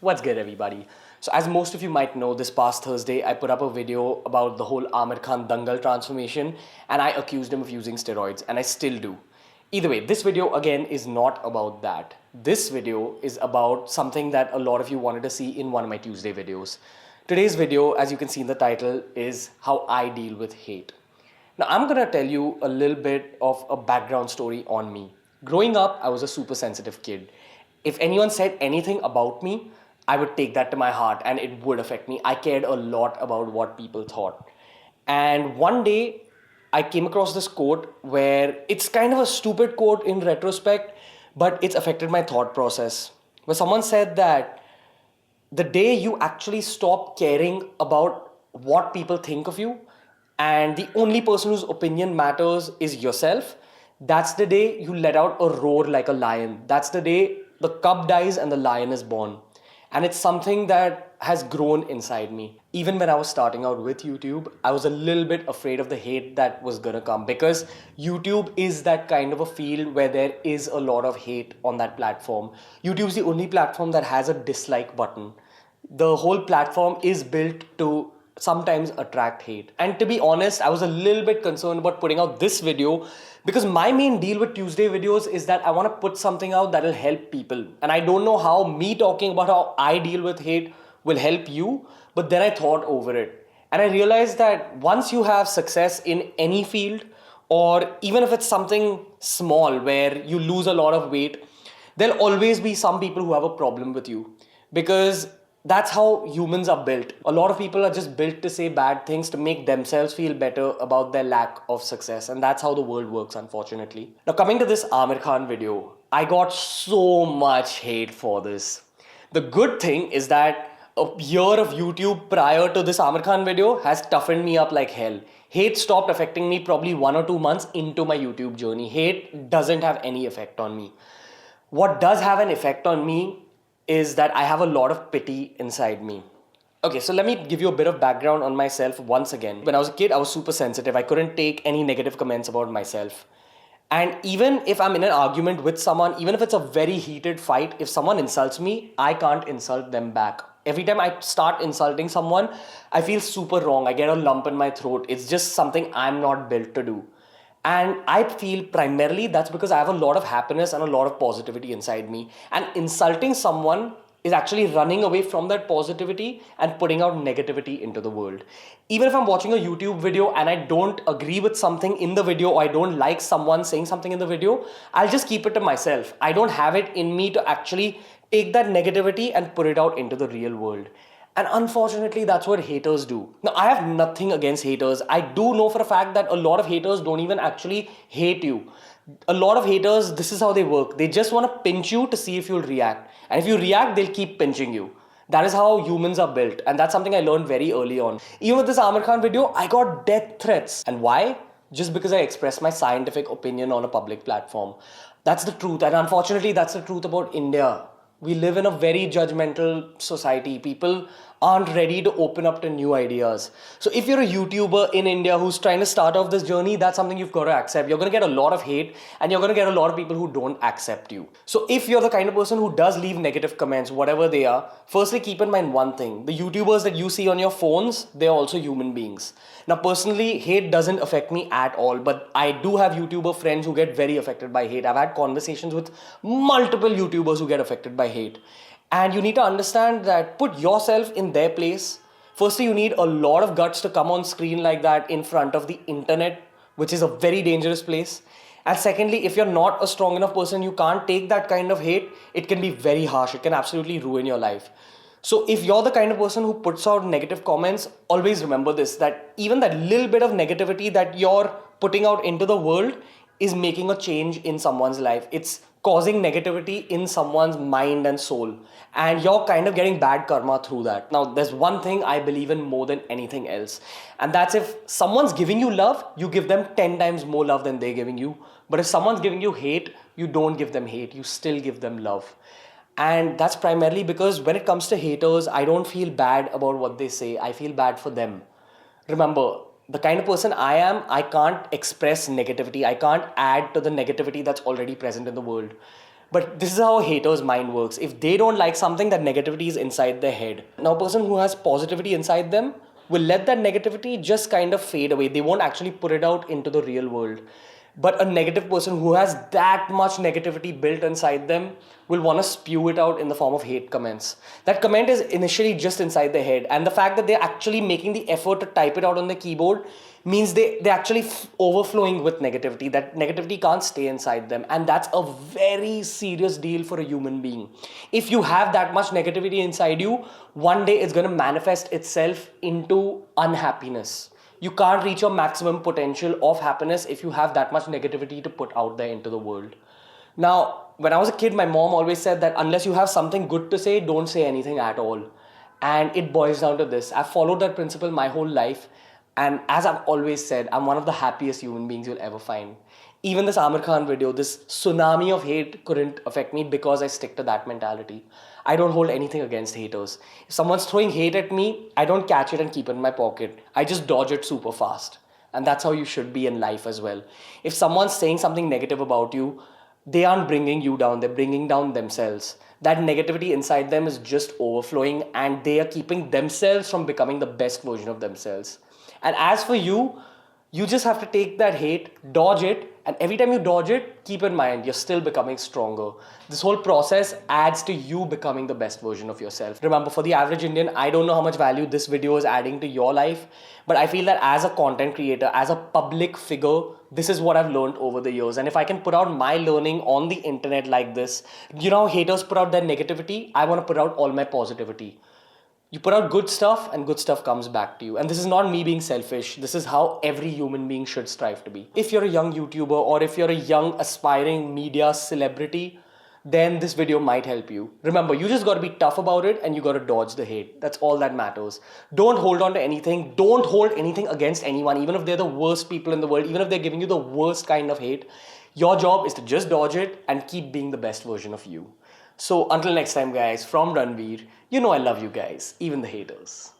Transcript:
What's good, everybody? So, as most of you might know, this past Thursday I put up a video about the whole Aamir Khan Dangal transformation, and I accused him of using steroids, and I still do. Either way, this video again is not about that. This video is about something that a lot of you wanted to see in one of my Tuesday videos. Today's video, as you can see in the title, is how I deal with hate. Now, I'm gonna tell you a little bit of a background story on me. Growing up, I was a super sensitive kid. If anyone said anything about me, I would take that to my heart and it would affect me. I cared a lot about what people thought. And one day, I came across this quote where it's kind of a stupid quote in retrospect, but it's affected my thought process. Where someone said that the day you actually stop caring about what people think of you and the only person whose opinion matters is yourself, that's the day you let out a roar like a lion. That's the day the cub dies and the lion is born. And it's something that has grown inside me. Even when I was starting out with YouTube, I was a little bit afraid of the hate that was gonna come because YouTube is that kind of a field where there is a lot of hate on that platform. YouTube's the only platform that has a dislike button. The whole platform is built to sometimes attract hate. And to be honest, I was a little bit concerned about putting out this video because my main deal with Tuesday videos is that I want to put something out that will help people. And I don't know how me talking about how I deal with hate will help you, but then I thought over it. And I realized that once you have success in any field, or even if it's something small where you lose a lot of weight, there'll always be some people who have a problem with you because that's how humans are built. A lot of people are just built to say bad things to make themselves feel better about their lack of success. And that's how the world works, unfortunately. Now, coming to this Aamir Khan video, I got so much hate for this. The good thing is that a year of YouTube prior to this Aamir Khan video has toughened me up like hell. Hate stopped affecting me probably 1 or 2 months into my YouTube journey. Hate doesn't have any effect on me. What does have an effect on me is that I have a lot of pity inside me. Okay, so let me give you a bit of background on myself once again. When I was a kid, I was super sensitive. I couldn't take any negative comments about myself. And even if I'm in an argument with someone, even if it's a very heated fight, if someone insults me, I can't insult them back. Every time I start insulting someone, I feel super wrong. I get a lump in my throat. It's just something I'm not built to do. And I feel primarily that's because I have a lot of happiness and a lot of positivity inside me. And insulting someone is actually running away from that positivity and putting out negativity into the world. Even if I'm watching a YouTube video and I don't agree with something in the video or I don't like someone saying something in the video, I'll just keep it to myself. I don't have it in me to actually take that negativity and put it out into the real world. And unfortunately, that's what haters do. Now, I have nothing against haters. I do know for a fact that a lot of haters don't even actually hate you. A lot of haters, this is how they work. They just want to pinch you to see if you'll react. And if you react, they'll keep pinching you. That is how humans are built. And that's something I learned very early on. Even with this Aamir Khan video, I got death threats. And why? Just because I expressed my scientific opinion on a public platform. That's the truth. And unfortunately, that's the truth about India. We live in a very judgmental society. People aren't ready to open up to new ideas. So if you're a YouTuber in India who's trying to start off this journey, that's something you've got to accept. You're going to get a lot of hate and you're going to get a lot of people who don't accept you. So if you're the kind of person who does leave negative comments, whatever they are, firstly keep in mind one thing. The YouTubers that you see on your phones, they're also human beings. Now personally, hate doesn't affect me at all, but I do have YouTuber friends who get very affected by hate. I've had conversations with multiple YouTubers who get affected by hate. And you need to understand that put yourself in their place. Firstly, you need a lot of guts to come on screen like that in front of the internet, which is a very dangerous place. And secondly, if you're not a strong enough person, you can't take that kind of hate, it can be very harsh. It can absolutely ruin your life. So if you're the kind of person who puts out negative comments, always remember this, that even that little bit of negativity that you're putting out into the world is making a change in someone's life. It's causing negativity in someone's mind and soul. And you're kind of getting bad karma through that. Now, there's one thing I believe in more than anything else. And that's if someone's giving you love, you give them 10 times more love than they're giving you. But if someone's giving you hate, you don't give them hate. You still give them love. And that's primarily because when it comes to haters, I don't feel bad about what they say. I feel bad for them. Remember, the kind of person I am, I can't express negativity. I can't add to the negativity that's already present in the world. But this is how a hater's mind works. If they don't like something, that negativity is inside their head. Now, a person who has positivity inside them will let that negativity just kind of fade away. They won't actually put it out into the real world. But a negative person who has that much negativity built inside them will want to spew it out in the form of hate comments. That comment is initially just inside their head, and the fact that they're actually making the effort to type it out on the keyboard means they're actually overflowing with negativity. That negativity can't stay inside them, and that's a very serious deal for a human being. If you have that much negativity inside you, one day it's going to manifest itself into unhappiness. You can't reach your maximum potential of happiness if you have that much negativity to put out there into the world. Now, when I was a kid, my mom always said that unless you have something good to say, don't say anything at all. And it boils down to this. I've followed that principle my whole life. And as I've always said, I'm one of the happiest human beings you'll ever find. Even this Aamir Khan video, this tsunami of hate couldn't affect me because I stick to that mentality. I don't hold anything against haters. If someone's throwing hate at me, I don't catch it and keep it in my pocket. I just dodge it super fast. And that's how you should be in life as well. If someone's saying something negative about you, they aren't bringing you down, they're bringing down themselves. That negativity inside them is just overflowing, and they are keeping themselves from becoming the best version of themselves. And as for you, you just have to take that hate, dodge it, and every time you dodge it, keep in mind you're still becoming stronger. This whole process adds to you becoming the best version of yourself. Remember, for the average Indian, I don't know how much value this video is adding to your life, but I feel that as a content creator, as a public figure, this is what I've learned over the years. And if I can put out my learning on the internet like this, you know how haters put out their negativity? I want to put out all my positivity. You put out good stuff and good stuff comes back to you. And this is not me being selfish. This is how every human being should strive to be. If you're a young YouTuber or if you're a young aspiring media celebrity, then this video might help you. Remember, you just got to be tough about it and you got to dodge the hate. That's all that matters. Don't hold on to anything. Don't hold anything against anyone, even if they're the worst people in the world, even if they're giving you the worst kind of hate. Your job is to just dodge it and keep being the best version of you. So until next time, guys, from Ranveer, you know I love you guys, even the haters.